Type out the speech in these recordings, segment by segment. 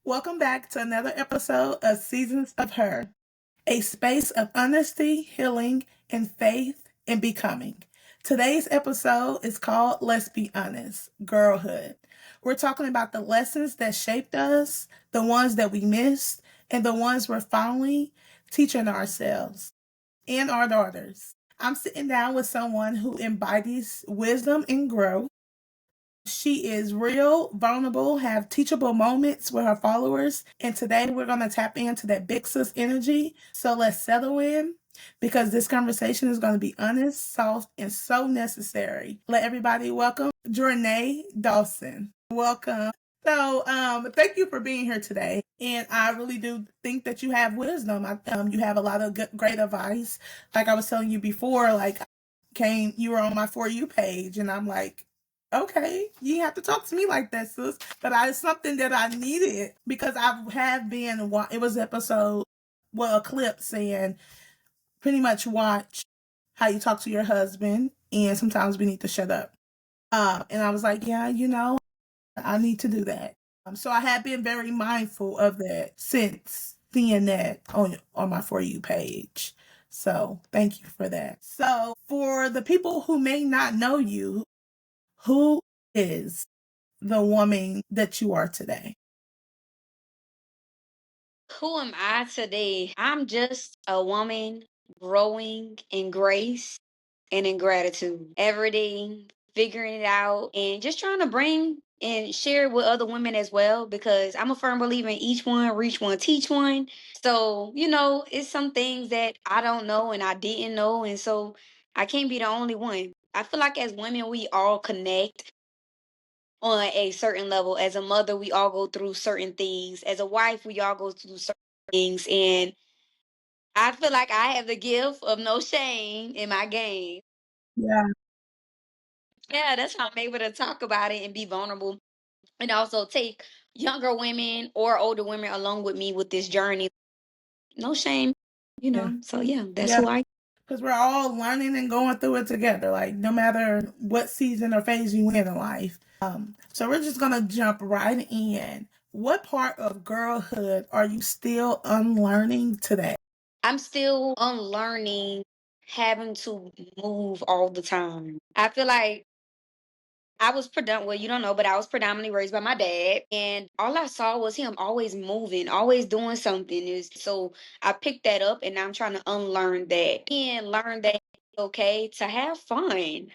Welcome back to another episode of Seasons of Her, a space of honesty, healing, and faith in becoming. Today's episode is called Let's Be Honest, Girlhood. We're talking about the lessons that shaped us, the ones that we missed, and the ones we're finally teaching ourselves and our daughters. I'm sitting down with someone who embodies wisdom and growth. She is real, vulnerable, have teachable moments with her followers. And today we're going to tap into that big sis energy. So let's settle in because this conversation is going to be honest, soft, and so necessary. Let everybody welcome Jarnay Dawson. Welcome. So, thank you for being here today. And I really do think that you have wisdom. You have a lot of great advice. Like I was telling you before, you were on my For You page, and I'm like, okay, you have to talk to me like that, sis. But it's something that I needed because I have been, it was a clip saying pretty much watch how you talk to your husband, and sometimes we need to shut up. And I was like, yeah, I need to do that. So I have been very mindful of that since seeing that on my For You page. So thank you for that. So for the people who may not know you, who is the woman that you are today? Who am I today? I'm just a woman growing in grace and in gratitude every day, figuring it out and just trying to bring and share with other women as well because I'm a firm believer in each one, reach one, teach one. So, it's some things that I don't know and I didn't know. And so I can't be the only one. I feel like as women, we all connect on a certain level. As a mother, we all go through certain things. As a wife, we all go through certain things. And I feel like I have the gift of no shame in my game. Yeah, Yeah, that's how I'm able to talk about it and be vulnerable and also take younger women or older women along with me with this journey. No shame, yeah, So yeah, that's yeah. who I. Because we're all learning and going through it together. Like no matter what season or phase you in life. So we're just gonna jump right in. What part of girlhood are you still unlearning today? I'm still unlearning having to move all the time. I feel like I was well, you don't know, but I was predominantly raised by my dad, and all I saw was him always moving, always doing something. Is so I picked that up, and now I'm trying to unlearn that and learn that it's okay to have fun.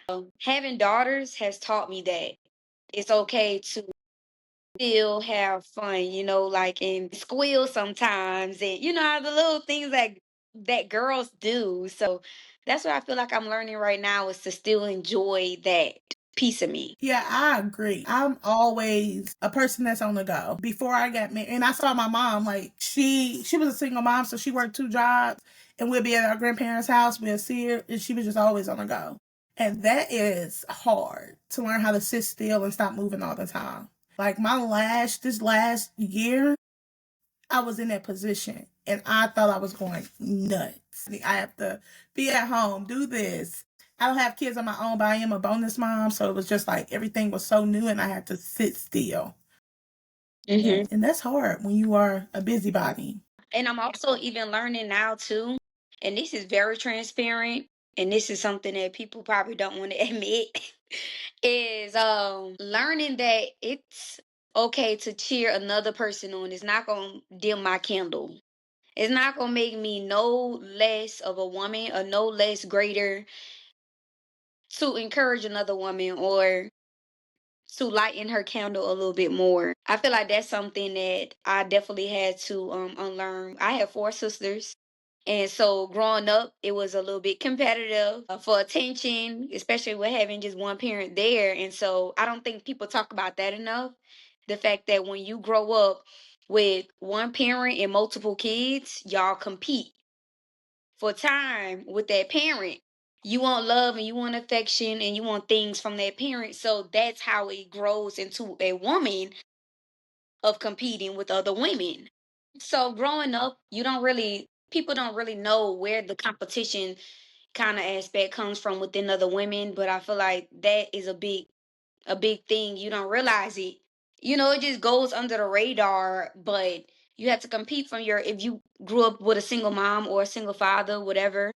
Having daughters has taught me that it's okay to still have fun, like and squeal sometimes, and the little things that girls do. So that's what I feel like I'm learning right now is to still enjoy that piece of me. Yeah, I agree. I'm always a person that's on the go. Before I got married, and I saw my mom, like she was a single mom, so she worked 2 jobs, and we'd be at our grandparents' house, we'd see her, and she was just always on the go. And that is hard to learn how to sit still and stop moving all the time. Like this last year, I was in that position and I thought I was going nuts. I have to be at home, do this. I don't have kids of my own, but I am a bonus mom. So it was just like everything was so new and I had to sit still. Hmm. And that's hard when you are a busybody. And I'm also even learning now too, and this is very transparent, and this is something that people probably don't want to admit, is learning that it's okay to cheer another person on. It's not gonna dim my candle. It's not gonna make me no less of a woman or no less greater to encourage another woman or to lighten her candle a little bit more. I feel like that's something that I definitely had to unlearn. I have 4 sisters. And so growing up, it was a little bit competitive for attention, especially with having just one parent there. And so I don't think people talk about that enough. The fact that when you grow up with one parent and multiple kids, y'all compete for time with that parent. You want love and you want affection and you want things from that parent. So that's how it grows into a woman of competing with other women. So growing up, people don't really know where the competition kind of aspect comes from within other women, but I feel like that is a big thing. You don't realize it it just goes under the radar, but you have to compete from if you grew up with a single mom or a single father, whatever,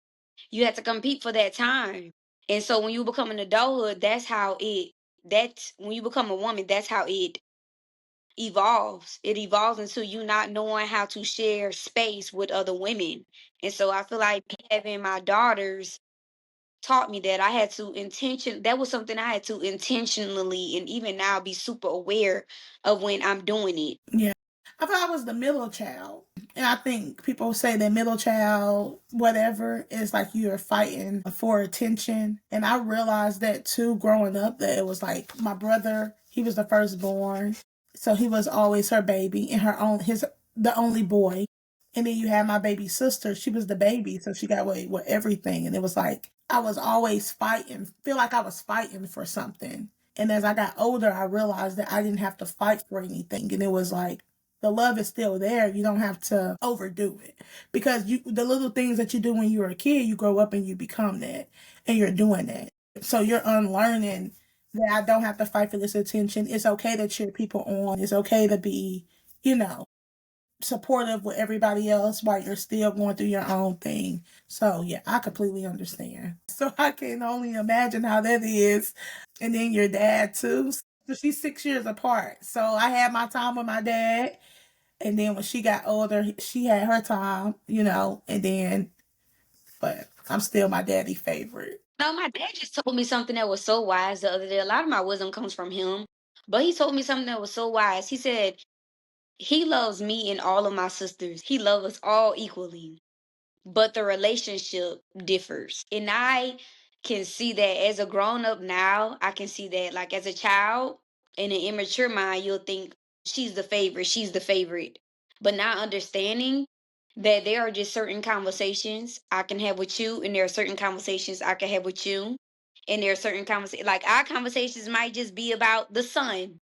you have to compete for that time. And so when you become an adulthood, that's when you become a woman, that's how it evolves. It evolves into you not knowing how to share space with other women. And so I feel like having my daughters taught me that that was something I had to intentionally, and even now, be super aware of when I'm doing it. Yeah. I thought I was the middle child. And I think people say that middle child, whatever, is like you're fighting for attention. And I realized that too growing up, that it was like my brother, he was the firstborn. So he was always her baby and the only boy. And then you had my baby sister. She was the baby. So she got away with everything. And it was like I was always fighting, feel like I was fighting for something. And as I got older, I realized that I didn't have to fight for anything. And it was like, the love is still there. You don't have to overdo it because the little things that you do when you're a kid, you grow up and you become that and you're doing that. So you're unlearning that I don't have to fight for this attention. It's okay to cheer people on. It's okay to be, you know, supportive with everybody else while you're still going through your own thing. So yeah, I completely understand. So I can only imagine how that is. And then your dad too. So she's 6 years apart. So I had my time with my dad. And then when she got older, she had her time, and then, but I'm still my daddy favorite. No, my dad just told me something that was so wise the other day. A lot of my wisdom comes from him, but he told me something that was so wise. He said, he loves me and all of my sisters. He loves us all equally, but the relationship differs. And I can see that as a grown up now. I can see that, like, as a child, in an immature mind, you'll think she's the favorite. But not understanding that there are just certain conversations I can have with you, and there are certain conversations I can have with you. And there are certain conversations, like, our conversations might just be about the sun.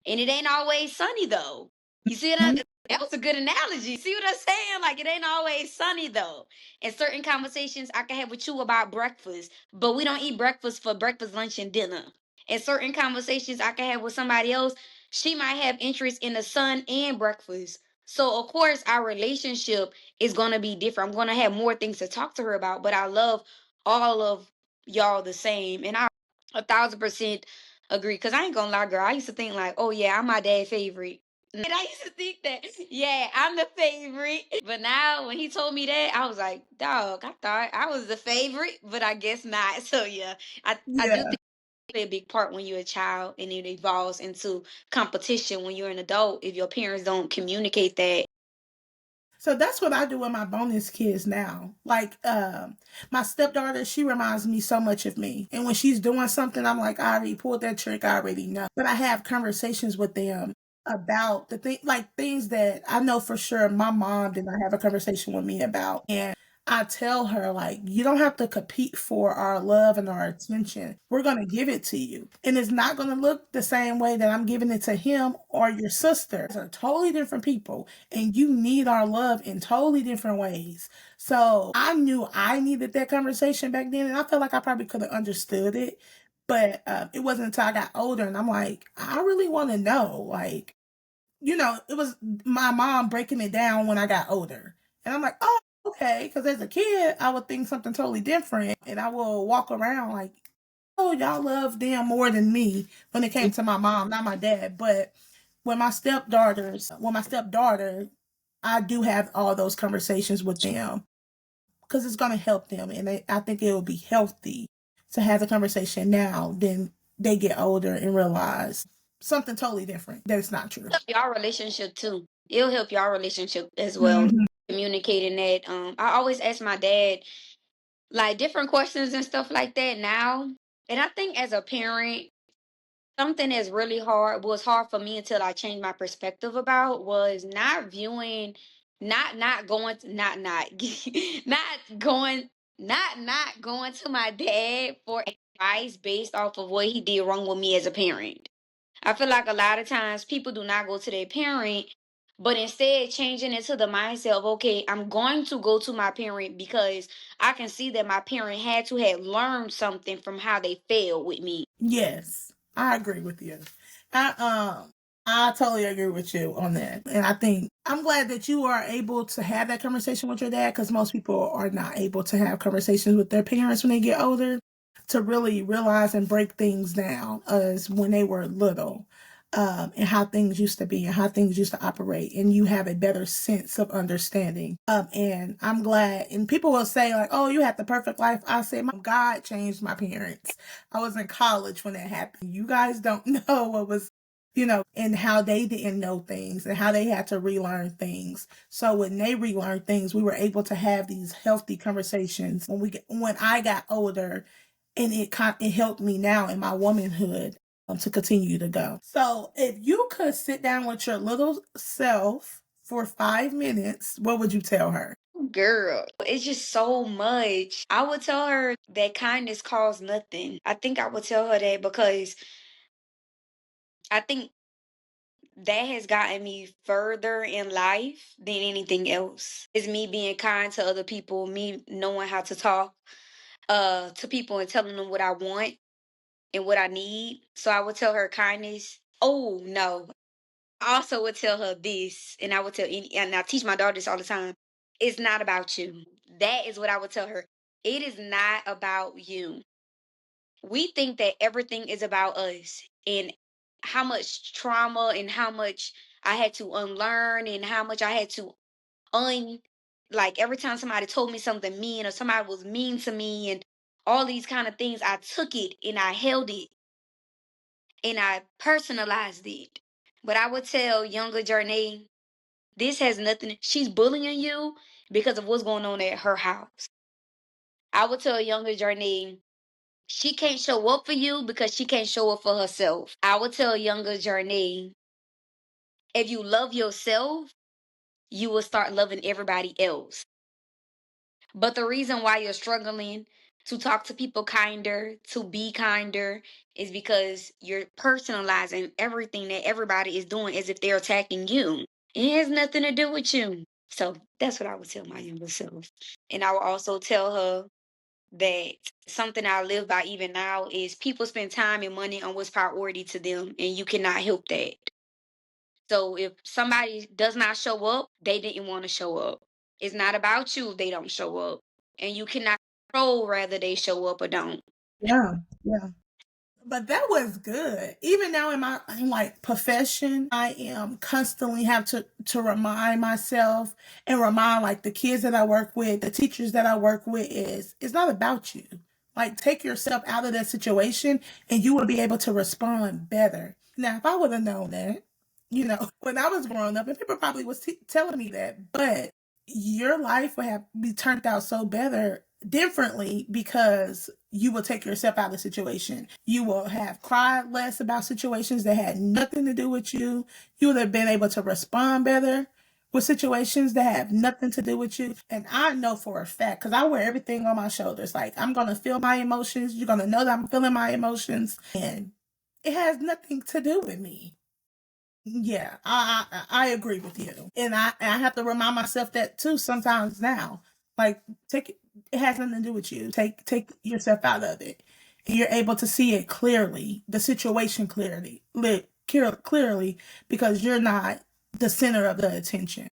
And it ain't always sunny though. You see what Mhm. that was a good analogy. See what I'm saying? Like, it ain't always sunny though. And certain conversations I can have with you about breakfast, but we don't eat breakfast for breakfast, lunch, and dinner. And certain conversations I can have with somebody else, she might have interest in the sun and breakfast. So of course our relationship is gonna be different. I'm gonna have more things to talk to her about, but I love all of y'all the same. And I 1,000% agree. Cause I ain't gonna lie, girl. I used to think like, oh yeah, I'm my dad's favorite. And I used to think that, yeah, I'm the favorite. But now when he told me that, I was like, dog, I thought I was the favorite, but I guess not. So yeah, I do Yeah. think it play a big part when you're a child, and it evolves into competition when you're an adult if your parents don't communicate that. So that's what I do with my bonus kids now. Like, my stepdaughter, she reminds me so much of me. And when she's doing something, I'm like, I already pulled that trick, I already know. But I have conversations with them about like things that I know for sure my mom did not have a conversation with me about. And I tell her, like, you don't have to compete for our love and our attention. We're going to give it to you. And it's not going to look the same way that I'm giving it to him or your sister. They're totally different people, and you need our love in totally different ways. So I knew I needed that conversation back then, and I felt like I probably could have understood it. But it wasn't until I got older, and I'm like, I really want to know, like, it was my mom breaking it down when I got older. And I'm like, oh, okay. Because as a kid, I would think something totally different. And I will walk around like, oh, y'all love them more than me when it came to my mom, not my dad. But my stepdaughter, I do have all those conversations with them because it's going to help them. And I think it will be healthy to have the conversation now than they get older and realize something totally different that it's not true. Y'all relationship too. It'll help y'all relationship as well. Mhm. Communicating that. I always ask my dad like different questions and stuff like that now. And I think as a parent, something that's really hard was hard for me until I changed my perspective about was not viewing, not going to, not going, not going to my dad for advice based off of what he did wrong with me as a parent. I feel like a lot of times people do not go to their parent, but instead changing into the mindset of, okay, I'm going to go to my parent because I can see that my parent had to have learned something from how they failed with me. Yes, I agree with you. I I totally agree with you on that. And I think I'm glad that you are able to have that conversation with your dad, because most people are not able to have conversations with their parents when they get older, to really realize and break things down as when they were little. And how things used to be and how things used to operate, and you have a better sense of understanding. And I'm glad. And people will say like, "Oh, you had the perfect life." I say, "My God changed my parents. I was in college when that happened. You guys don't know what was, and how they didn't know things and how they had to relearn things. So when they relearned things, we were able to have these healthy conversations when I got older, and it helped me now in my womanhood, to continue to go. So if you could sit down with your little self for 5 minutes, what would you tell her? Girl, it's just so much. I would tell her that kindness costs nothing. I think I would tell her that because I think that has gotten me further in life than anything else. It's me being kind to other people, me knowing how to talk to people and telling them what I want and what I need. So I would tell her kindness. Oh no. I also would tell her this, and I would tell and I teach my daughter this all the time. It's not about you. That is what I would tell her. It is not about you. We think that everything is about us, and how much trauma and how much I had to unlearn and how much I had to un like every time somebody told me something mean or somebody was mean to me and all these kind of things, I took it and I held it and I personalized it. But I would tell younger Jarnay, this has nothing, she's bullying you because of what's going on at her house. I would tell younger Jarnay, she can't show up for you because she can't show up for herself. I would tell younger Jarnay, if you love yourself, you will start loving everybody else. But the reason why you're struggling to talk to people kinder, to be kinder, is because you're personalizing everything that everybody is doing as if they're attacking you. It has nothing to do with you. So that's what I would tell my younger self. And I would also tell her that something I live by even now is people spend time and money on what's priority to them, and you cannot help that. So if somebody does not show up, they didn't want to show up. It's not about you if they don't show up. And you cannot control whether they show up or don't. Yeah, yeah. But that was good. Even now in my like profession, I am constantly have to remind myself and remind like the kids that I work with, the teachers that I work with, is it's not about you. Like take yourself out of that situation and you will be able to respond better. Now, if I would have known that, when I was growing up, and people probably was telling me that, but your life would have be turned out so better differently because you will take yourself out of the situation. You will have cried less about situations that had nothing to do with you. You would have been able to respond better with situations that have nothing to do with you. And I know for a fact, because I wear everything on my shoulders. Like, I'm going to feel my emotions. You're going to know that I'm feeling my emotions. And it has nothing to do with me. Yeah, I agree with you, and I have to remind myself that too sometimes now. Like it has nothing to do with you. Take yourself out of it, and you're able to see it clearly, the situation clearly, because you're not the center of the attention.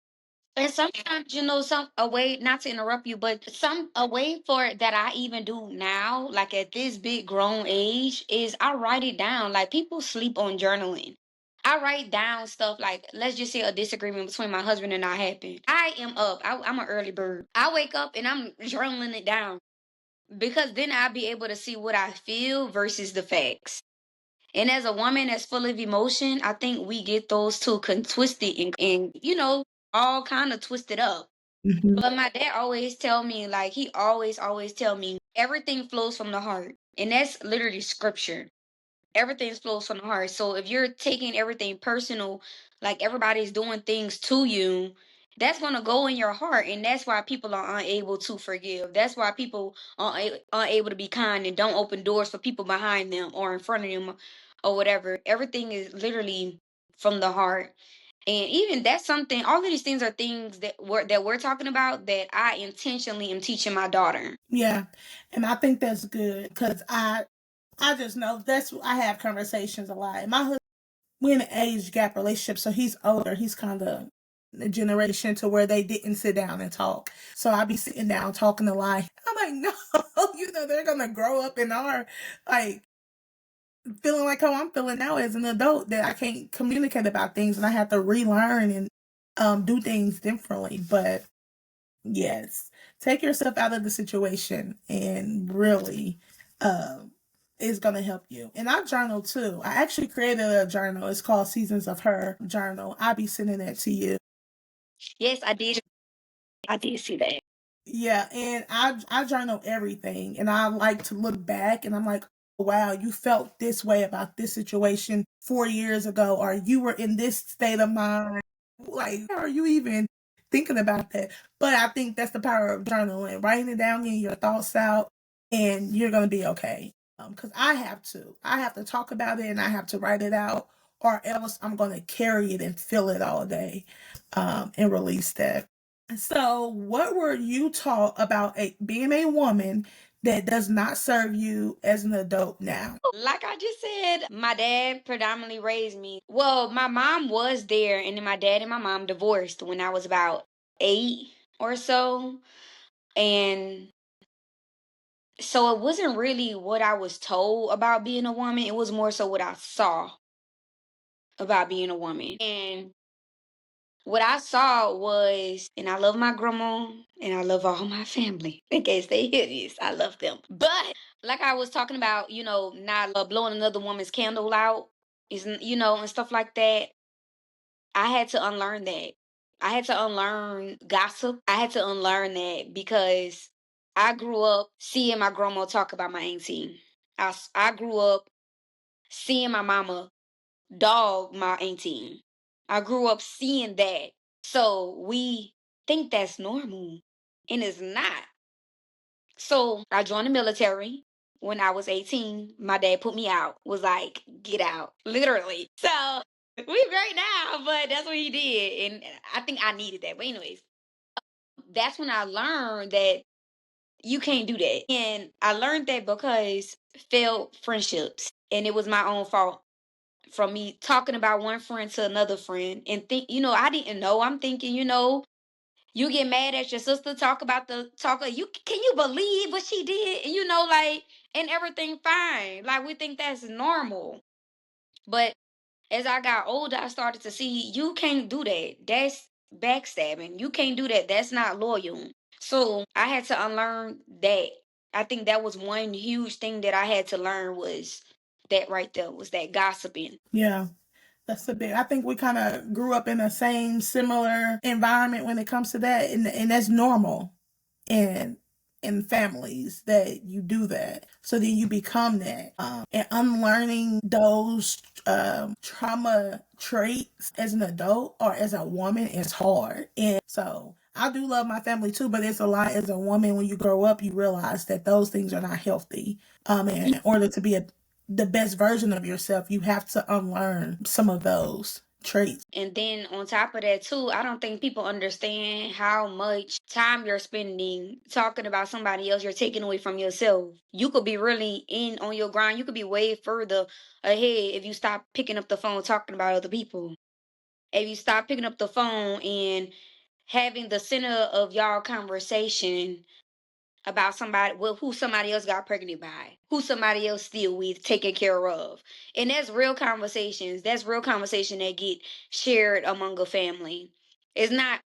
And sometimes, some a way, not to interrupt you, but some a way for it that I even do now, like at this big grown age, is I write it down. Like people sleep on journaling. I write down stuff like, let's just say a disagreement between my husband and I happened. I am up. I'm an early bird. I wake up and I'm journaling it down because then I'll be able to see what I feel versus the facts. And as a woman that's full of emotion, I think we get those two twisted and all kind of twisted up. Mhm. But my dad always tell me, like he always tell me, everything flows from the heart. And that's literally scripture. Everything flows from the heart. So if you're taking everything personal, like everybody's doing things to you, that's gonna go in your heart, and that's why people are unable to forgive. That's why people are unable to be kind and don't open doors for people behind them or in front of them or whatever. Everything is literally from the heart. And even that's something. All of these things are things that we're talking about that I intentionally am teaching my daughter. Yeah, and I think that's good because I just know I have conversations a lot. And my husband we're in an age gap relationship, so he's older. He's kind of the generation to where they didn't sit down and talk. So I'd be sitting down talking to life. I'm like, no, they're gonna grow up in our like feeling like how I'm feeling now as an adult that I can't communicate about things and I have to relearn and do things differently. But yes, take yourself out of the situation and really is going to help you. And I journal too. I actually created a journal. It's called Seasons of Her Journal. I'll be sending that to you. Yes, I did. I did see that. Yeah, and I journal everything, and I like to look back, and I'm like, wow, you felt this way about this situation 4 years ago, or you were in this state of mind. Like, how are you even thinking about that? But I think that's the power of journaling, writing it down, getting your thoughts out, and you're gonna be okay. Because I have to talk about it, and I have to write it out, or else I'm gonna carry it and feel it all day, and release that. So, what were you taught about being a woman that does not serve you as an adult now? Like I just said, my dad predominantly raised me. Well, my mom was there, and then my dad and my mom divorced when I was about 8 or so. And so it wasn't really what I was told about being a woman, it was more so what I saw about being a woman. And what I saw was, and I love my grandma and I love all my family. In case they hear this, I love them. But like I was talking about, not blowing another woman's candle out, isn't and stuff like that. I had to unlearn that. I had to unlearn gossip. I had to unlearn that because I grew up seeing my grandma talk about my auntie. I grew up seeing my mama dog my auntie. I grew up seeing that. So we think that's normal, and it's not. So I joined the military when I was 18. My dad put me out, was like, get out, literally. So we great now, but that's what he did. And I think I needed that. But, anyways, that's when I learned that you can't do that. And I learned that because failed friendships, and it was my own fault from me talking about one friend to another friend and I didn't know. I'm thinking, you get mad at your sister, talk about the talker. Can you believe what she did? And like, and everything fine. Like, we think that's normal. But as I got older, I started to see you can't do that. That's backstabbing. You can't do that. That's not loyal. So I had to unlearn that. I think that was one huge thing that I had to learn, was that right there, was that gossiping. Yeah. That's a big. I think we kind of grew up in the same similar environment when it comes to that, and that's normal, in in families that you do that. So then you become that, and unlearning those trauma traits as an adult or as a woman is hard. And so I do love my family too, but it's a lot as a woman. When you grow up, you realize that those things are not healthy. And in order to be the best version of yourself, you have to unlearn some of those traits. And then on top of that too, I don't think people understand how much time you're spending talking about somebody else. You're taking away from yourself. You could be really in on your grind. You could be way further ahead if you stop picking up the phone talking about other people. If you stop picking up the phone and having the center of y'all conversation about somebody, well, who somebody else got pregnant by, who somebody else still with, taking care of. And that's real conversations. That's real conversation that get shared among a family. It's not,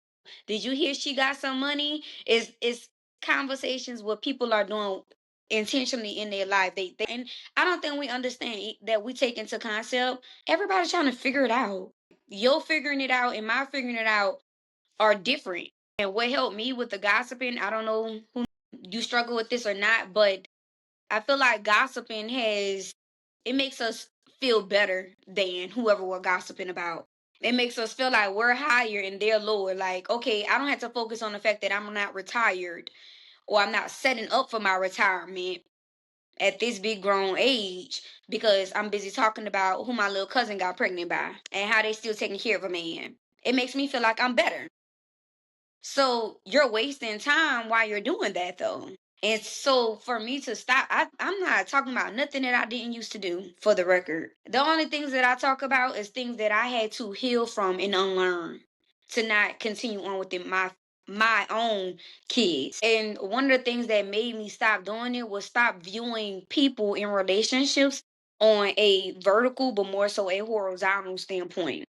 did you hear she got some money? It's conversations what people are doing intentionally in their life. They and I don't think we understand that we take into concept. Everybody's trying to figure it out. You're figuring it out and my figuring it out are different. And what helped me with the gossiping, I don't know who you struggle with this or not, but I feel like gossiping it makes us feel better than whoever we're gossiping about. It makes us feel like we're higher and they're lower. Like, okay, I don't have to focus on the fact that I'm not retired or I'm not setting up for my retirement at this big grown age because I'm busy talking about who my little cousin got pregnant by and how they still taking care of a man. It makes me feel like I'm better. So you're wasting time while you're doing that though. And so for me to stop, I'm not talking about nothing that I didn't used to do, for the record. The only things that I talk about is things that I had to heal from and unlearn to not continue on with my own kids. And one of the things that made me stop doing it was stop viewing people in relationships on a vertical but more so a horizontal standpoint.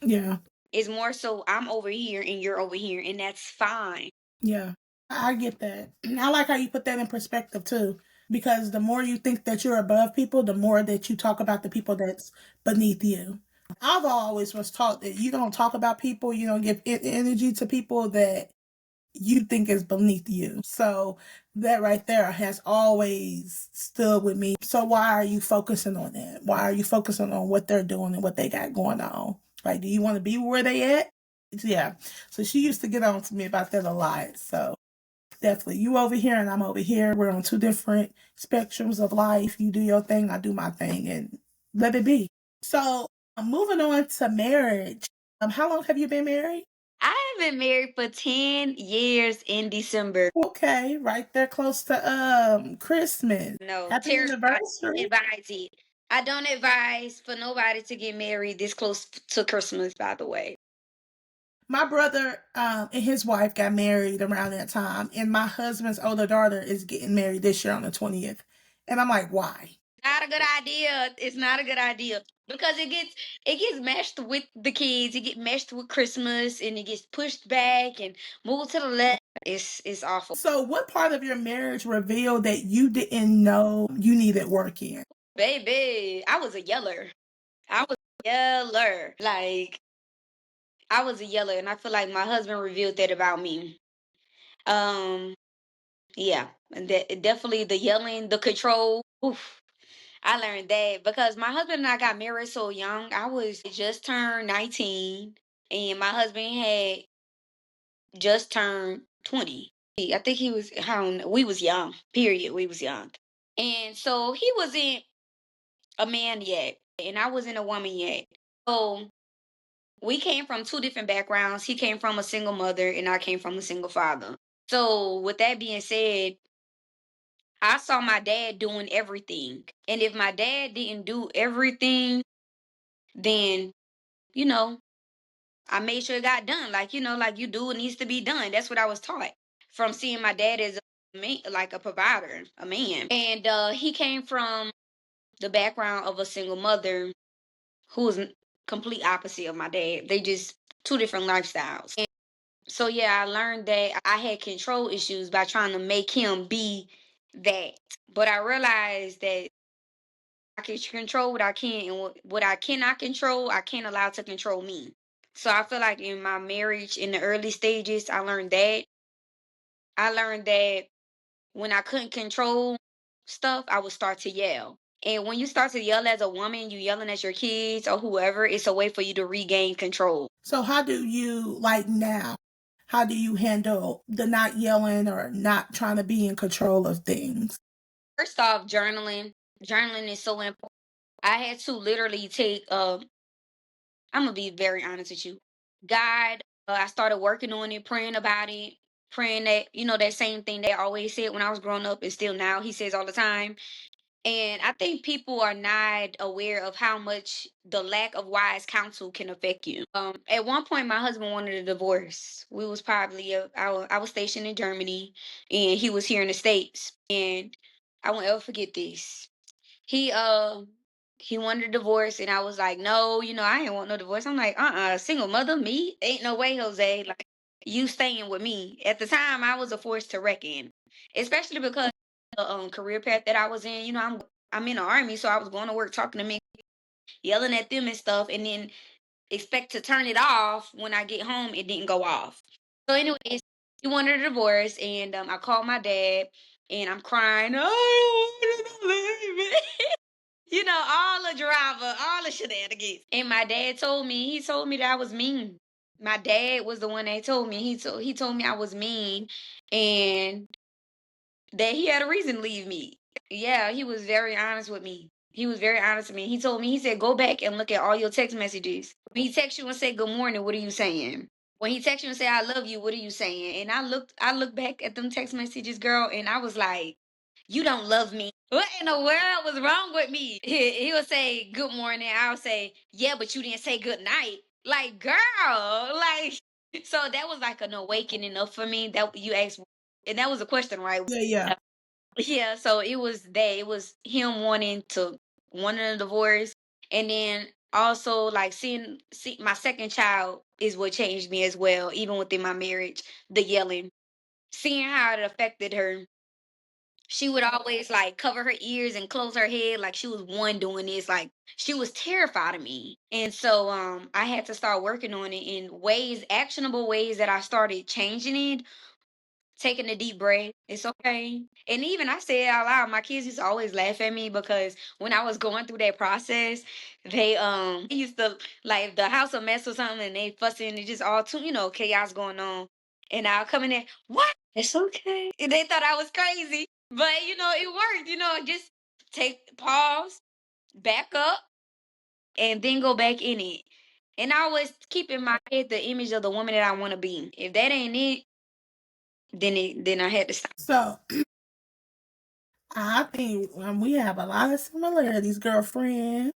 Yeah. It's more so I'm over here and you're over here, and that's fine. Yeah. I get that. I like how you put that in perspective too. Because the more you think that you're above people, the more that you talk about the people that's beneath you. I've always was taught that you don't talk about people, you don't give energy to people that you think is beneath you. So that right there has always stood with me. So why are you focusing on that? Why are you focusing on what they're doing and what they got going on? Like, do you want to be where they at? Yeah. So she used to get on to me about that a lot. So definitely, you over here and I'm over here. We're on two different spectrums of life. You do your thing, I do my thing, and let it be. So moving on to marriage. How long have you been married? I have been married for 10 years in December. Okay, right there close to Christmas. No, Happy terrible. I don't anniversary. advise it. I don't advise for nobody to get married this close to Christmas, by the way. My brother and his wife got married around that time, and my husband's older daughter is getting married this year on the 20th. And I'm like, why? Not a good idea. It's not a good idea because it gets meshed with the kids. It gets meshed with Christmas, and it gets pushed back and moved to the left. It's awful. So, what part of your marriage revealed that you didn't know you needed work in? Baby, I was a yeller. I was a yeller. Like, I was a yeller, and I feel like my husband revealed that about me. Um, yeah, and that definitely the yelling, the control. Oof, I learned that because my husband and I got married so young. I was just turned 19, and my husband had just turned 20. I think he was. I don't know. We was young. Period. We was young, and so he wasn't a man yet, and I wasn't a woman yet. So we came from two different backgrounds. He came from a single mother, and I came from a single father. So, with that being said, I saw my dad doing everything. And if my dad didn't do everything, then, you know, I made sure it got done. Like, like you do what needs to be done. That's what I was taught from seeing my dad as a man, like a provider, a man. And he came from the background of a single mother who was complete opposite of my dad. They just two different lifestyles. So yeah, I learned that I had control issues by trying to make him be that. But I realized that I can control what I can, and what I cannot control, I can't allow to control me. So I feel like in my marriage, in the early stages, I learned that. I learned that when I couldn't control stuff, I would start to yell. And when you start to yell as a woman, you yelling at your kids or whoever, it's a way for you to regain control. So, how do you, like now, how do you handle the not yelling or not trying to be in control of things? First off, journaling. Journaling is so important. I had to literally take I'm gonna be very honest with you. God, I started working on it, praying about it, praying that, that same thing that I always said when I was growing up and still now he says all the time. And I think people are not aware of how much the lack of wise counsel can affect you. At one point, my husband wanted a divorce. We was probably I was stationed in Germany, and he was here in the States. And I won't ever forget this. He he wanted a divorce, and I was like, no, I ain't want no divorce. I'm like, single mother, me? Ain't no way, Jose. Like, you staying with me. At the time, I was a force to reckon, especially because the career path that I was in. I'm in the army, so I was going to work, talking to men, yelling at them and stuff, and then expect to turn it off when I get home. It didn't go off. So, anyways, he wanted a divorce, and I called my dad, and I'm crying. I don't want to leave it. All the drama, all the shenanigans. And my dad told me, he told me that I was mean. My dad was the one that told me. He told me I was mean, and that he had a reason to leave me. Yeah, he was very honest with me. He was very honest with me. He told me, he said, go back and look at all your text messages. When he texts you and say good morning, what are you saying? When he texted you and say, "I love you," what are you saying? And I looked back at them text messages, girl, and I was like, "You don't love me. What in the world was wrong with me?" He would say, "Good morning." I would say, "Yeah, but you didn't say good night." Like, girl, like, so that was like an awakening enough for me that you asked, and that was a question, right? Yeah, yeah. Yeah, so it was that. It was him wanting a divorce, and then also like see my second child is what changed me as well, even within my marriage. The yelling, seeing how it affected her. She would always like cover her ears and close her head like she was one doing this. Like she was terrified of me. And so I had to start working on it in ways, actionable ways that I started changing it, taking a deep breath. It's okay. And even I say it out loud, my kids used to always laugh at me because when I was going through that process, they used to like if the house a mess or something and they fussing and just all too, chaos going on. And I'll come in there, what? It's okay. And they thought I was crazy. But it worked, just take pause, back up, and then go back in it. And I always keep in my head the image of the woman that I want to be. If that ain't it, then I had to stop. So I think we have a lot of similarities, girlfriend.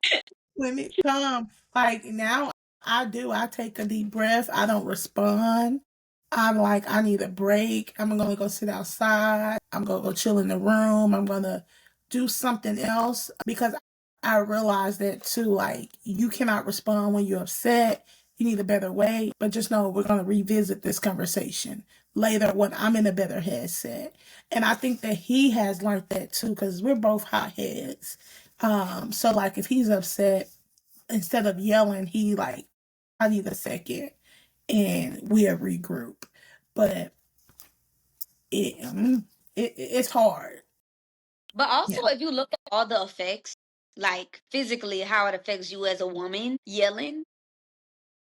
When it come, like now, I take a deep breath. I don't respond. I'm like, I need a break. I'm gonna go sit outside. I'm gonna go chill in the room. I'm gonna do something else because I realize that too. Like, you cannot respond when you're upset. You need a better way. But just know we're gonna revisit this conversation later when I'm in a better headset. And I think that he has learned that too because we're both hotheads. So like if he's upset, instead of yelling, he like, I need a second, and we'll regroup. But it's hard. But Yeah, also, if you look at all the effects, like physically, how it affects you as a woman, yelling,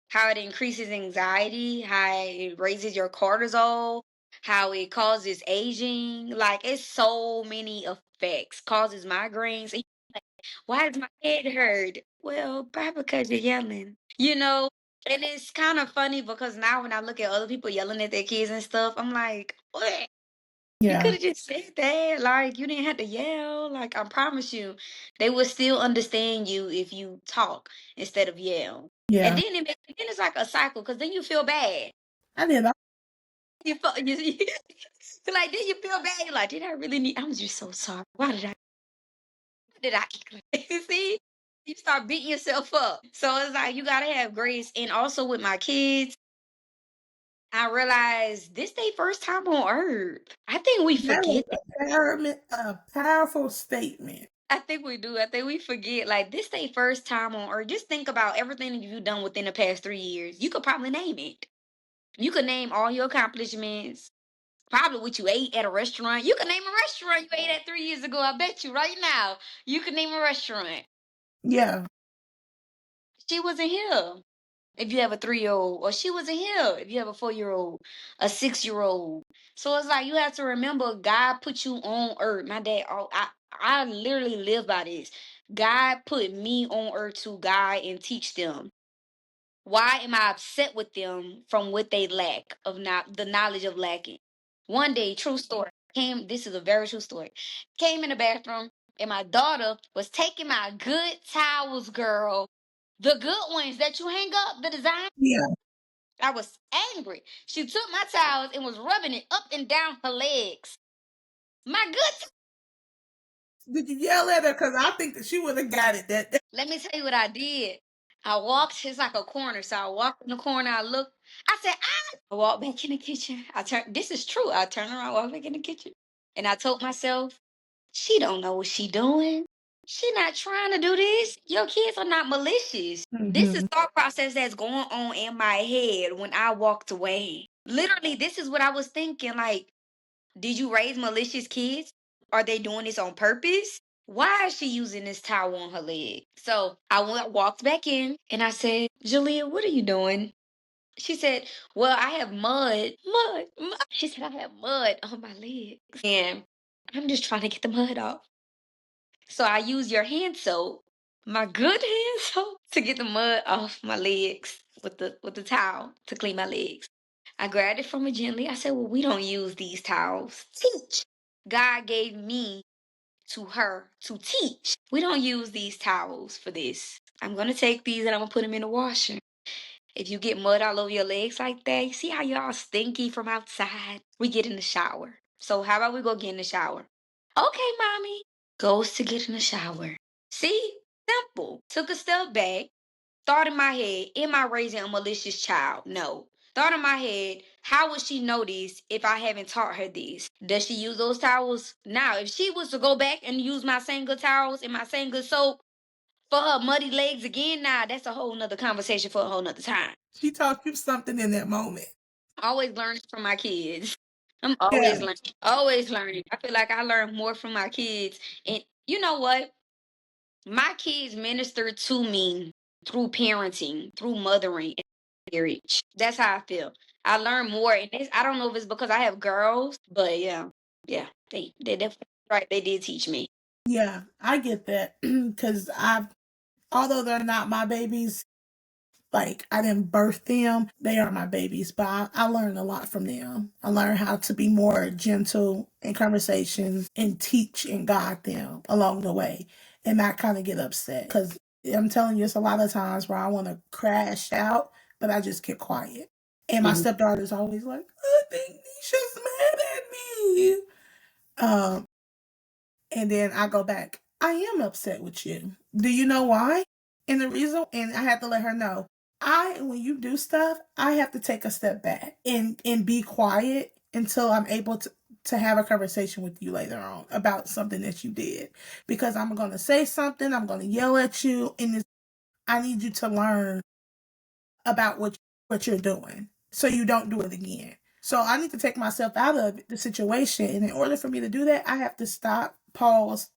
how it increases anxiety, how it raises your cortisol, how it causes aging, like it's so many effects, causes migraines. And you're like, why does my head hurt? Well, probably because you're yelling, And it's kind of funny because now when I look at other people yelling at their kids and stuff, I'm like, what? You could yeah, have just said that. Like, you didn't have to yell. Like, I promise you, they would still understand you if you talk instead of yell. And yeah. then it's like a cycle because then you feel bad. I did. Like, then you feel bad. You're like, did I really need? I'm just so sorry. Why did I act like See? You start beating yourself up. So it's like, you got to have grace. And also with my kids, I realized this they first time on earth. I think we That was forget. a powerful statement. I think we do. I think we forget like this they first time on earth. Just think about everything that you've done within the past 3 years. You could probably name it. You could name all your accomplishments. Probably what you ate at a restaurant. You could name a restaurant you ate at 3 years ago. I bet you right now you could name a restaurant. Yeah, She wasn't here. If you have a 3-year old, or she wasn't here. If you have a 4-year old, a 6-year old. So it's like you have to remember God put you on earth. My dad, I literally live by this. God put me on earth to guide and teach them. Why am I upset with them from what they lack of not the knowledge of lacking? One day, true story, came this is a very true story. Came in the bathroom and my daughter was taking my good towels, girl. The good ones that you hang up, the design. yeah. I was angry. She took my towels and was rubbing it up and down her legs. My good Did you yell at her? Because I think that she would have got it. That Let me tell you what I did. I walked, it's like a corner. So I walked in the corner, I looked, I said, ah! I walked back in the kitchen. This is true. I turned around, walked back in the kitchen. And I told myself, she don't know what she doing. She not trying to do this. Your kids are not malicious. This is hmm thought process that's going on in my head when I walked away. Literally, this is what I was thinking. Like, did you raise malicious kids? Are they doing this on purpose? Why is she using this towel on her leg? So I walked back in and I said, Jalea, what are you doing? She said, well, I have mud. She said, I have mud on my legs. And I'm just trying to get the mud off. So I use your hand soap, my good hand soap, to get the mud off my legs. with the towel to clean my legs. I grabbed it from her gently. I said, "Well, we don't use these towels. Teach." God gave me to her to teach. We don't use these towels for this. I'm gonna take these and I'm gonna put them in the washer. If you get mud all over your legs like that, you see how y'all stinky from outside? We get in the shower. So how about we go get in the shower? Okay, mommy. Goes to get in the shower. See? Simple. Took a step back. Thought in my head, am I raising a malicious child? No. Thought in my head, how would she know this if I haven't taught her this? Does she use those towels? Now, if she was to go back and use my same good towels and my same good soap for her muddy legs again, nah, that's a whole nother conversation for a whole nother time. She taught you something in that moment. Always learning from my kids. I'm Yeah. always learning. Always learning. I feel like I learn more from my kids. And you know what? My kids minister to me through parenting, through mothering, and marriage. That's how I feel. I learn more, and I don't know if it's because I have girls, but yeah, they definitely right. They did teach me. Yeah, I get that. Because although they're not my babies, like I didn't birth them, they are my babies, but I learned a lot from them. I learned how to be more gentle in conversations and teach and guide them along the way and not kind of get upset. Because I'm telling you, it's a lot of times where I want to crash out, but I just get quiet. And my stepdaughter's always like, I think Nisha's mad at me. And then I go back, I am upset with you. Do you know why? And the reason, and I had to let her know, when you do stuff, I have to take a step back and be quiet until I'm able to have a conversation with you later on about something that you did. Because I'm going to say something, I'm going to yell at you, and I need you to learn about what you're doing so you don't do it again. So I need to take myself out of the situation. And in order for me to do that, I have to stop, pause,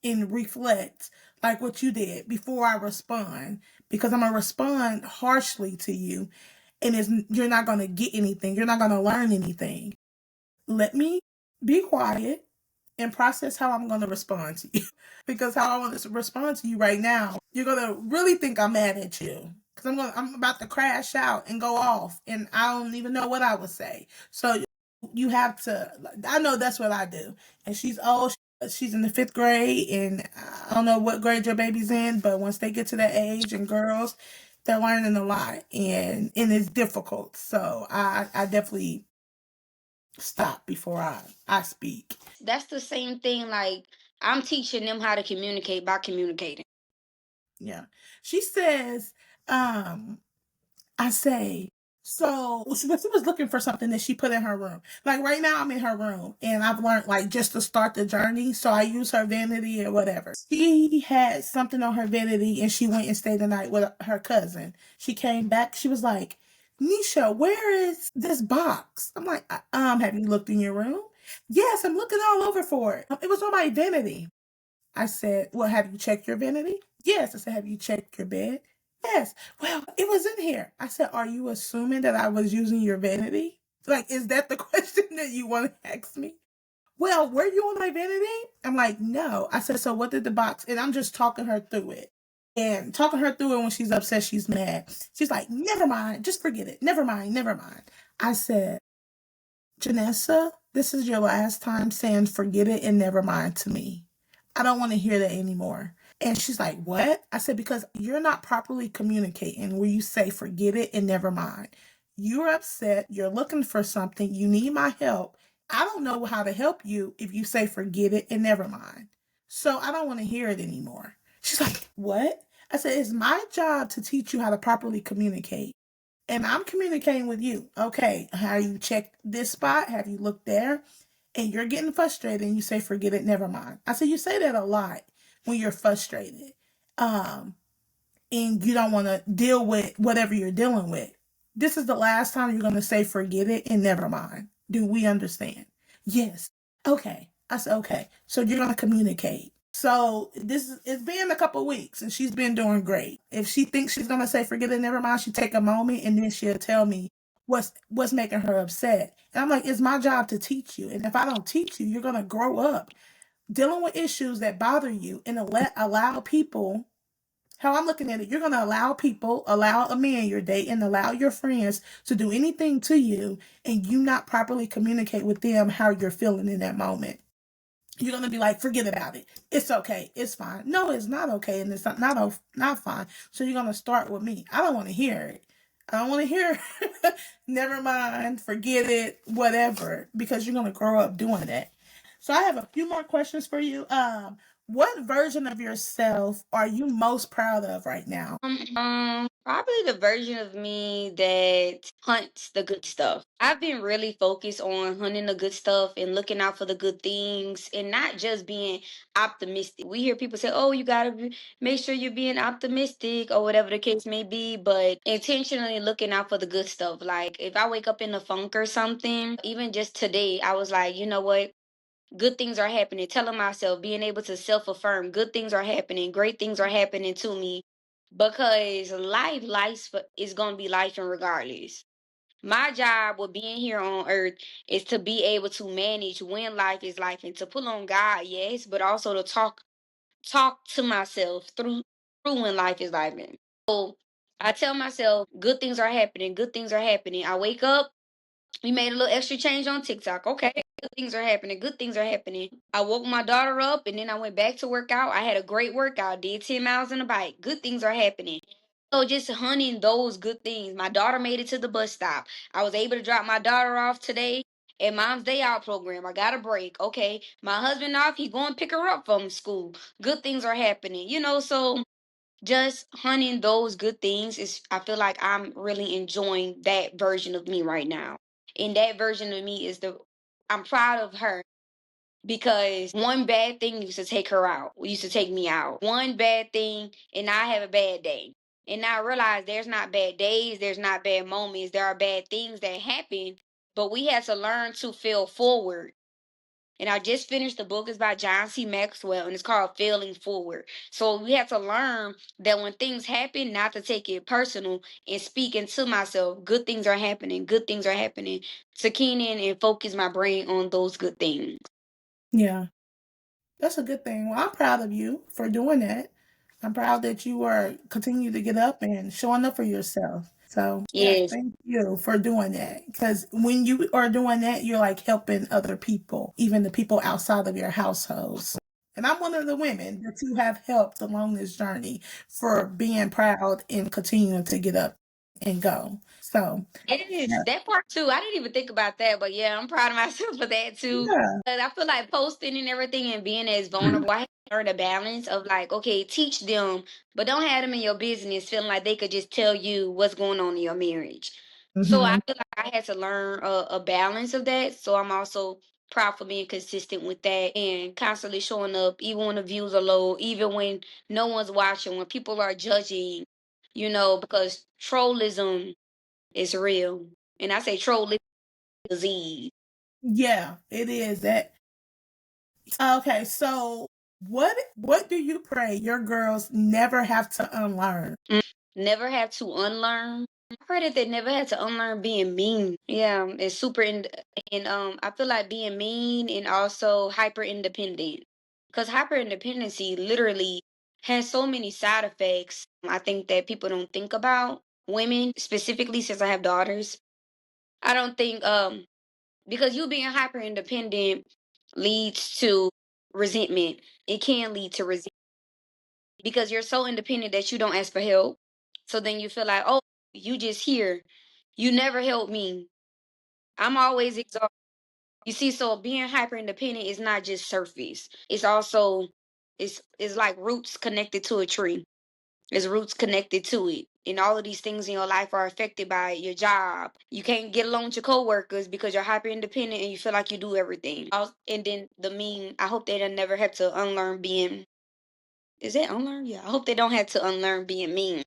and reflect like what you did before I respond, because I'm gonna respond harshly to you, and you're not gonna get anything. You're not gonna learn anything. Let me be quiet and process how I'm gonna respond to you, because how I want to respond to you right now, you're gonna really think I'm mad at you. Because I'm about to crash out and go off, and I don't even know what I would say. So you have to. I know that's what I do. And she's old. She's in the 5th grade, and I don't know what grade your baby's in, but once they get to that age, and girls, they're learning a lot, and it's difficult. So I definitely stop before I speak. That's the same thing. Like I'm teaching them how to communicate by communicating. Yeah. She says, I say, so she was looking for something that she put in her room. Like right now, I'm in her room, and I've learned like just to start the journey. So I use her vanity or whatever. She had something on her vanity, and she went and stayed the night with her cousin. She came back. She was like, Nisha, where is this box? I'm like, have you looked in your room? Yes, I'm looking all over for it. It was on my vanity. I said, well, have you checked your vanity? Yes. I said, have you checked your bed? Yes. Well, it was in here. I said, are you assuming that I was using your vanity? Like, is that the question that you want to ask me? Well, were you on my vanity? I'm like, no. I said, so what did the box? And I'm just talking her through it. And talking her through it when she's upset, she's mad. She's like, never mind. Just forget it. Never mind. Never mind. I said, Janessa, this is your last time saying forget it and never mind to me. I don't want to hear that anymore. And she's like, what? I said, because you're not properly communicating where you say forget it and never mind. You're upset. You're looking for something. You need my help. I don't know how to help you if you say forget it and never mind. So I don't want to hear it anymore. She's like, what? I said, it's my job to teach you how to properly communicate. And I'm communicating with you. Okay, have you checked this spot? Have you looked there? And you're getting frustrated and you say, forget it, never mind. I said, you say that a lot when you're frustrated. And you don't want to deal with whatever you're dealing with. This is the last time you're going to say, forget it and never mind. Do we understand? Yes. Okay. I said, okay. So you're going to communicate. So it's been a couple weeks and she's been doing great. If she thinks she's gonna say forget it, never mind, she take a moment and then she'll tell me what's making her upset. And I'm like, it's my job to teach you. And if I don't teach you, you're gonna grow up dealing with issues that bother you and allow people how I'm looking at it, you're going to allow people, allow a man you're dating, allow your friends to do anything to you, and you not properly communicate with them how you're feeling in that moment. You're gonna be like, forget about it. It's okay. It's fine. No, it's not okay, and it's not fine. So you're gonna start with me. I don't want to hear it. I don't want to hear. Never mind. Forget it. Whatever. Because you're gonna grow up doing that. So I have a few more questions for you. What version of yourself are you most proud of right now? Probably the version of me that hunts the good stuff. I've been really focused on hunting the good stuff and looking out for the good things and not just being optimistic. We hear people say, "Oh, you gotta make sure you're being optimistic," or whatever the case may be, but intentionally looking out for the good stuff. Like if I wake up in a funk or something, even just today, I was like, you know what? Good things are happening. Telling myself, being able to self affirm, good things are happening, great things are happening to me because life is going to be life and regardless. My job with being here on earth is to be able to manage when life is life and to pull on God, yes, but also to talk to myself through when life is life. So I tell myself good things are happening, good things are happening. I wake up, we made a little extra change on TikTok. Okay, good things are happening. Good things are happening. I woke my daughter up and then I went back to work out. I had a great workout, did 10 miles on the bike. Good things are happening. So just hunting those good things. My daughter made it to the bus stop. I was able to drop my daughter off today at Mom's Day Out program. I got a break. Okay. My husband off, he going to pick her up from school. Good things are happening. So just hunting those good things is I feel like I'm really enjoying that version of me right now. And that version of me is the I'm proud of her because one bad thing used to take her out. Used to take me out. One bad thing and I have a bad day. And now I realize there's not bad days, there's not bad moments, there are bad things that happen, but we have to learn to fail forward. And I just finished the book. It's by John C. Maxwell, and it's called Failing Forward. So we have to learn that when things happen, not to take it personal and speaking to myself, good things are happening, good things are happening. To keen in and focus my brain on those good things. Yeah. That's a good thing. Well, I'm proud of you for doing that. I'm proud that you are continue to get up and showing up for yourself. So, yeah, Yes. thank you for doing that. Because when you are doing that, you're like helping other people, even the people outside of your households. And I'm one of the women that you have helped along this journey for being proud and continuing to get up and go. So, Yes, yeah. that part too. I didn't even think about that, but yeah, I'm proud of myself for that too. Yeah. But I feel like posting and everything and being as vulnerable, I had to learn a balance of like, okay, teach them, but don't have them in your business feeling like they could just tell you what's going on in your marriage. So I Hmm. feel like I had to learn a balance of that. So I'm also proud for being consistent with that and constantly showing up, even when the views are low, even when no one's watching, when people are judging, because trollism is real. And I say trollism is disease. Yeah, it is that. Okay, so what do you pray your girls never have to unlearn? Never have to unlearn. I heard that they never had to unlearn being mean. Yeah, it's super and I feel like being mean and also hyper independent. Because hyper independency literally has so many side effects. I think that people don't think about women specifically since I have daughters. I don't think because you being hyper independent leads to resentment. It can lead to resentment because you're so independent that you don't ask for help. So then you feel like, oh, you just here. You never help me. I'm always exhausted. You see, so being hyper independent is not just surface. It's also it's like roots connected to a tree. There's roots connected to it. And all of these things in your life are affected by your job. You can't get along with your coworkers because you're hyper independent and you feel like you do everything. And then the mean, I hope they don't never have to unlearn being. Is it unlearn? Yeah. I hope they don't have to unlearn being mean.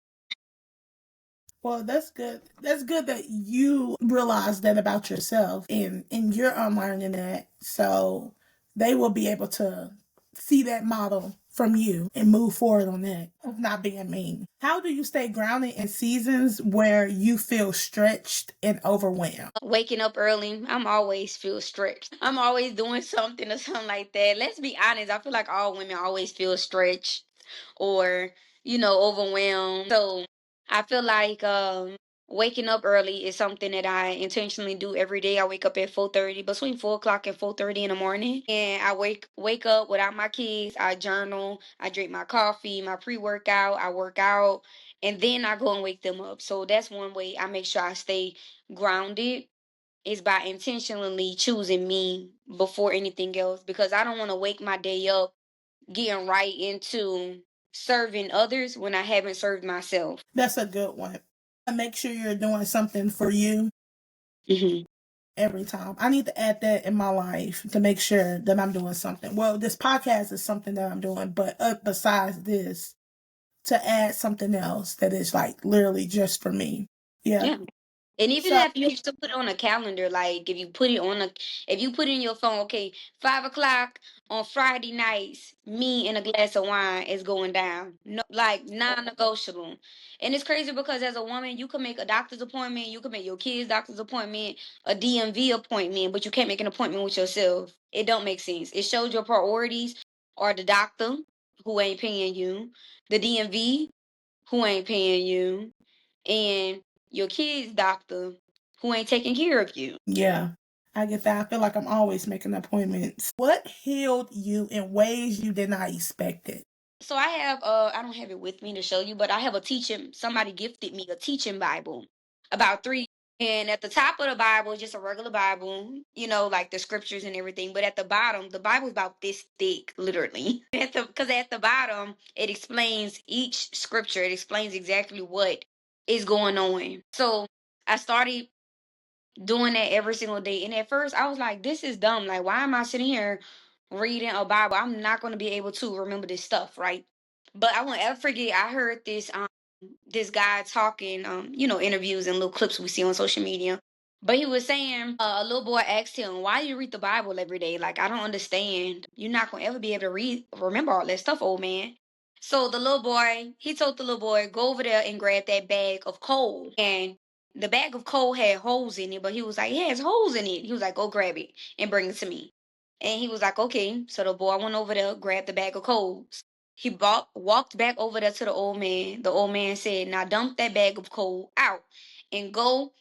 Well, that's good. That's good that you realize that about yourself and you're unlearning that. So they will be able to see that model from you and move forward on that of not being mean. How do you stay grounded in seasons where you feel stretched and overwhelmed? Waking up early, I'm always feel stretched. I'm always doing something or something like that. Let's be honest. I feel like all women always feel stretched or overwhelmed. So I feel like waking up early is something that I intentionally do every day. I wake up at 4:30, between 4 o'clock and 4:30 in the morning, and I wake up without my kids. I journal, I drink my coffee, my pre-workout, I work out, and then I go and wake them up. So that's one way I make sure I stay grounded, is by intentionally choosing me before anything else, because I don't want to wake my day up getting right into serving others when I haven't served myself. That's a good one. Make sure you're doing something for you Hmm. every time. I need to add that in my life to make sure that I'm doing something. Well, this podcast is something that I'm doing, but besides this, to add something else that is like literally just for me. Yeah. Yeah. And even So if you have to put it on a calendar, like if you put in your phone, okay, 5 o'clock on Friday nights, me and a glass of wine is going down. No, like non-negotiable. And it's crazy because as a woman, you can make a doctor's appointment, you can make your kids' doctor's appointment, a DMV appointment, but you can't make an appointment with yourself. It don't make sense. It shows your priorities are the doctor who ain't paying you, the DMV who ain't paying you, and your kid's doctor who ain't taking care of you. yeah, I get that. I feel like I'm always making appointments. What healed you in ways you did not expect it? So I don't have it with me to show you, but I have somebody gifted me a teaching Bible about three. And at the top of the Bible is just a regular Bible, like the scriptures and everything. But at the bottom, the Bible is about this thick, literally. Because at the bottom, it explains each scripture. It explains exactly what is going on. So I started doing that every single day. And at first, I was like, this is dumb. Like, why am I sitting here reading a Bible? I'm not going to be able to remember this stuff, right? But I won't ever forget, I heard this guy talking, interviews and little clips we see on social media. But he was saying, a little boy asked him, why do you read the Bible every day? Like, I don't understand. You're not going to ever be able to remember all that stuff, old man. So he told the little boy, go over there and grab that bag of coal. And the bag of coal had holes in it, but he was like, it has holes in it. He was like, go grab it and bring it to me. And he was like, okay. So the boy went over there, grabbed the bag of coals. He walked back over there to the old man. The old man said, now dump that bag of coal out and go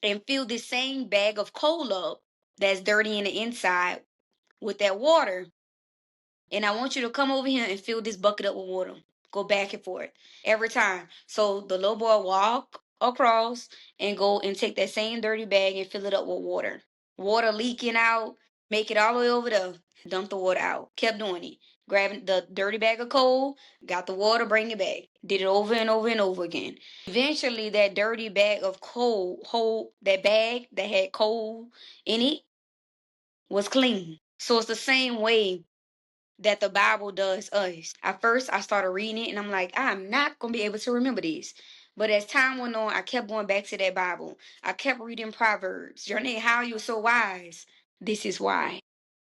and fill this same bag of coal up that's dirty in the inside with that water. And I want you to come over here and fill this bucket up with water. Go back and forth every time. So the little boy walk across and go and take that same dirty bag and fill it up with water. Water leaking out, make it all the way over there. Dump the water out. Kept doing it. Grabbing the dirty bag of coal, got the water, bring it back. Did it over and over and over again. Eventually, that dirty bag of that bag that had coal in it was clean. So it's the same way that the Bible does us. At first, I started reading it and I'm like, I'm not going to be able to remember this. But as time went on, I kept going back to that Bible. I kept reading Proverbs. Jarnay, how are you so wise? This is why.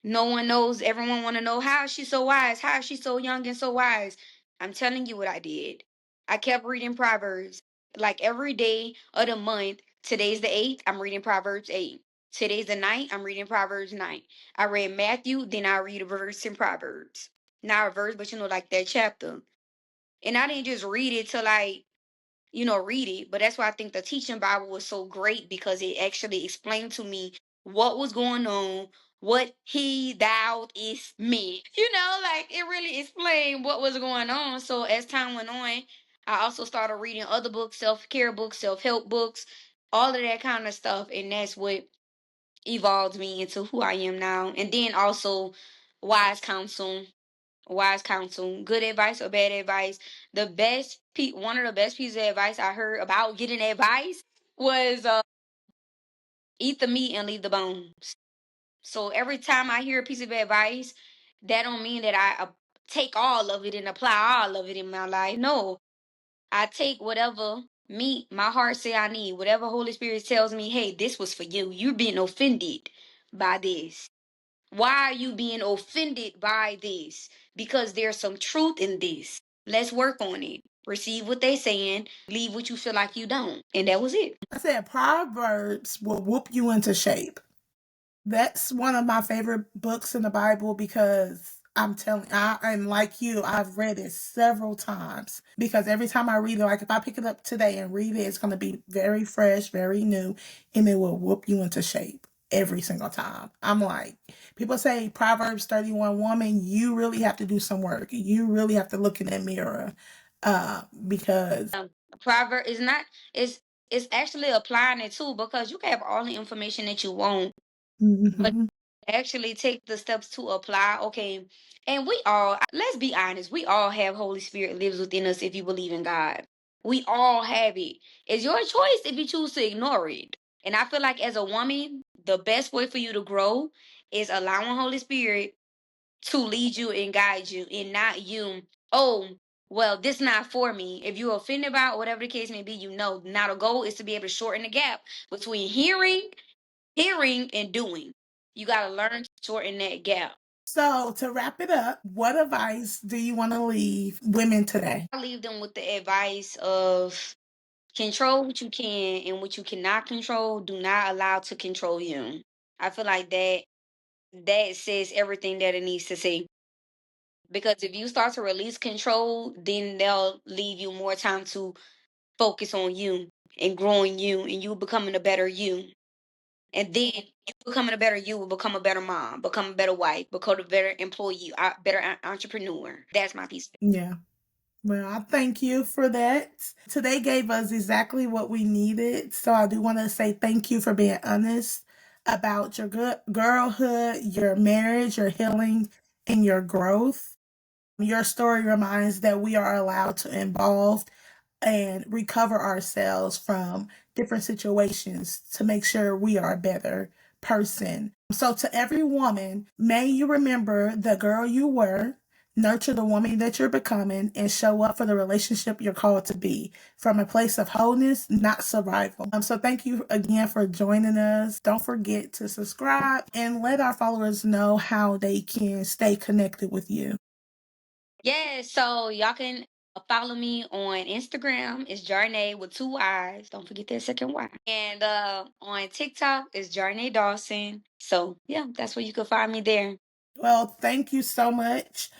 No one knows. Everyone want to know, how is she so wise? How is she so young and so wise? I'm telling you what I did. I kept reading Proverbs. Like every day of the month, today's the 8th, I'm reading Proverbs 8. Today's the 9th, I'm reading Proverbs 9. I read Matthew, then I read a verse in Proverbs. Not a verse, but like that chapter. And I didn't just read it to read it. But that's why I think the teaching Bible was so great, because it actually explained to me what was going on, what he, thou, is me. Like it really explained what was going on. So as time went on, I also started reading other books, self-care books, self-help books, all of that kind of stuff. And that's what evolved me into who I am now. And then also wise counsel, good advice or bad advice. One of the best pieces of advice I heard about getting advice was eat the meat and leave the bones. So every time I hear a piece of advice, that don't mean that I take all of it and apply all of it in my life. No, I take whatever meat my heart say I need, whatever Holy Spirit tells me, hey, this was for you. You're being offended by this. Why are you being offended by this? Because there's some truth in this. Let's work on it. Receive what they saying, leave what you feel like you don't. And that was it. I said Proverbs will whoop you into shape. That's one of my favorite books in the Bible because I'm telling and like you, I've read it several times because every time I read it, like if I pick it up today and read it, it's going to be very fresh, very new, and it will whoop you into shape every single time. I'm like, people say Proverbs 31 woman, you really have to do some work. You really have to look in that mirror because. Proverb is not, it's actually applying it too, because you can have all the information that you want, but Mhm. actually take the steps to apply. Okay. And we all, let's be honest, we all have Holy Spirit lives within us if you believe in God. We all have it. It's your choice if you choose to ignore it. And I feel like as a woman, the best way for you to grow is allowing Holy Spirit to lead you and guide you, and not you, oh, well, this not for me. If you're offended about whatever the case may be, now the goal is to be able to shorten the gap between hearing and doing. You got to learn to shorten that gap. So, to wrap it up, what advice do you want to leave women today? I leave them with the advice of control what you can, and what you cannot control, do not allow to control you. I feel like that says everything that it needs to say. Because if you start to release control, then they'll leave you more time to focus on you and growing you and you becoming a better you. And then you becoming a better you will become a better mom, become a better wife, become a better employee, a better entrepreneur. That's my piece. Yeah. Well, I thank you for that. Today gave us exactly what we needed. So I do want to say thank you for being honest about your good girlhood, your marriage, your healing, and your growth. Your story reminds that we are allowed to evolve and recover ourselves from different situations to make sure we are a better person. So, to every woman, may you remember the girl you were, nurture the woman that you're becoming, and show up for the relationship you're called to be from a place of wholeness, not survival. So, thank you again for joining us. Don't forget to subscribe and let our followers know how they can stay connected with you. Yeah, so y'all can follow me on Instagram. It's Jarnay with two Y's. Don't forget that second Y. And on TikTok it's Jarnay Dawson. So yeah, that's where you can find me there. Well, thank you so much.